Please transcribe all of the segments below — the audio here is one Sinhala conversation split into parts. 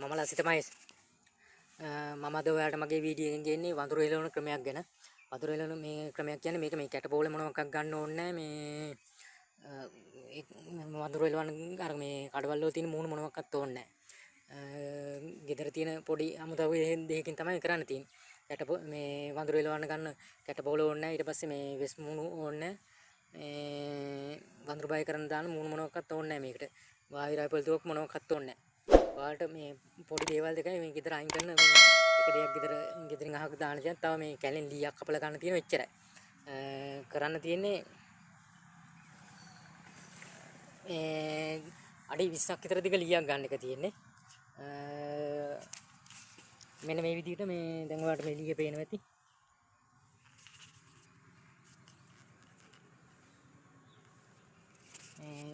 මම ලසිත මහේෂ් මම අද ඔයාලට මගේ වීඩියෝ එකෙන් ගේන්නේ වඳුරු එලවන ක්‍රමයක් ගැන. වඳුරු එලවන මේ ක්‍රමයක් කියන්නේ මේක මේ කැටපෝලේ මොනවක් ගන්න ඕනේ නැහැ. මේ වඳුරු එලවන අර මේ කඩවල වල තියෙන මූණ මොනවක්වත් ඕනේ නැහැ. ගෙදර තියෙන පොඩි අමුතව දෙයකින් තමයි කරන්න තියෙන්නේ. මේ වඳුරු එලවන්න ගන්න කැටපෝල ඕනේ නැහැ. ඊට පස්සේ මේ වෙස් මූණු ඕනේ නැහැ. මේ වඳුරු බය කරන්න දාන මූණ මොනවක්වත් ඕනේ නැහැ මේකට. වායු රයිපල් තුවක් මොනවක්වත් ඕනේ නැහැ. ඔයාලට මේ පොඩි දේවල් දෙකයි මේ ගෙදර අයින් කරන මේ එක දෙයක් ගෙදරින් අහක දාන්න තියෙන තව මේ කැලෙන් ලීයක් කපලා ගන්න තියෙන එච්චරයි කරන්න තියෙන්නේ අඩි 20ක් විතර දිග ලීයක් ගන්න එක තියෙන්නේ මෙන්න මේ විදිහට මේ දැන් ඔයාලට මේ ලීය පේනවා ඇති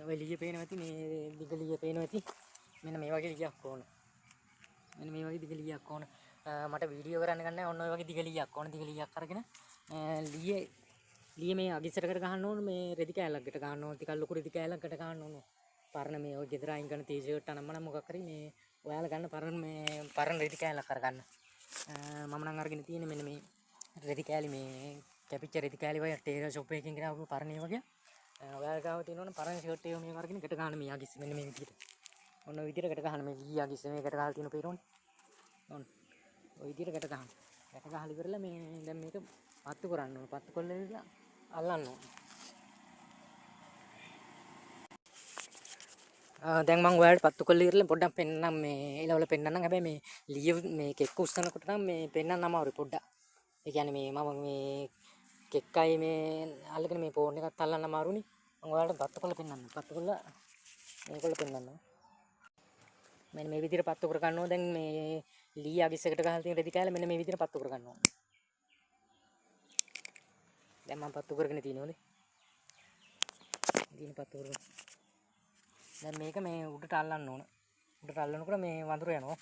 ඔය ලීය පේනවා ඇති මේ දිග ලීය පේනවා ඇති මෙන්න මේ වගේ ලීයක් ඕන. මෙන්න මේ වගේ දිග ලීයක් ඕන. මට වීඩියෝ කරන්න ගන්න ඕන ඔය වගේ දිග ලීයක් ඕන. දිග ලීයක් අරගෙන ලීය මේ අගිස්සරකට ගහන්න ඕන මේ රෙදි කෑල්ලකට ගහන්න ඕන. ටිකක් ලොකු රෙදි කෑල්ලකට ගහන්න ඕන. පරණ මේ ඔය ගෙදර අයින් කරන ටී-ෂර්ට් අනම්මනම් මොකක් හරි මේ ඔයාලා ගන්න පරණ රෙදි කෑල්ලක් අරගන්න. මම නම් අරගෙන තියෙන්නේ මෙන්න මේ රෙදි කෑලි මේ කැපිච්ච රෙදි කෑලි වගේ ටේලර් ෂොප් එකකින් ගෙනාවු පරණ ඒ වගේ. ඔයාලා ගාව තියෙනවනේ පරණ ෂර්ට් එක මේක අරගෙන කට ගන්න මේ අගිස්ස මෙන්න මේ විදිහට. ඔන්න ඔය විදිහට කට ගන්න මේ ලී අගිස්ස මේකට ගහලා තියෙන පේරෝනේ. ඔන්න ඔය විදිහට කට ගන්න. කට ගහලා ඉවරලා මේ දැන් මේක පත්තු කරන්න ඕන. පත්තු කරලා ඉවරලා අල්ලන්න ඕන. දැන් මම ඔයාලට පත්තු කරලා ඉවරලා පොඩ්ඩක් පෙන්නන්නම් මේ එලවල පෙන්නන්නම්. හැබැයි මේ ලී මේ කෙක්ක උස්සනකොට නම් මේ පෙන්නන්න අමාරුයි පොඩ්ඩක්. ඒ කියන්නේ මම මේ කෙක්කයි මේ අල්ලගෙන මේ ෆෝන් එකත් අල්ලන්න අමාරුනේ. මම ඔයාලට පත්තු කරලා පෙන්නන්නම්. පත්තු කරලා මේකවල පෙන්නන්නම්. මෙන්න මේ විදිහට පත්තු කර ගන්නවා. දැන් මේ ලී අගිස්සකට ගහලා තියෙන රෙදි කෑල්ල මෙන්න මේ විදිහට පත්තු කර ගන්නවා. දැන් මම පත්තු කරගෙන තියෙනවනේ. ඉතින් පත්තු කරගෙන. දැන් මේක මේ උඩට අල්ලන්න ඕන. උඩට අල්ලනකොට මේ වඳුර යනවා.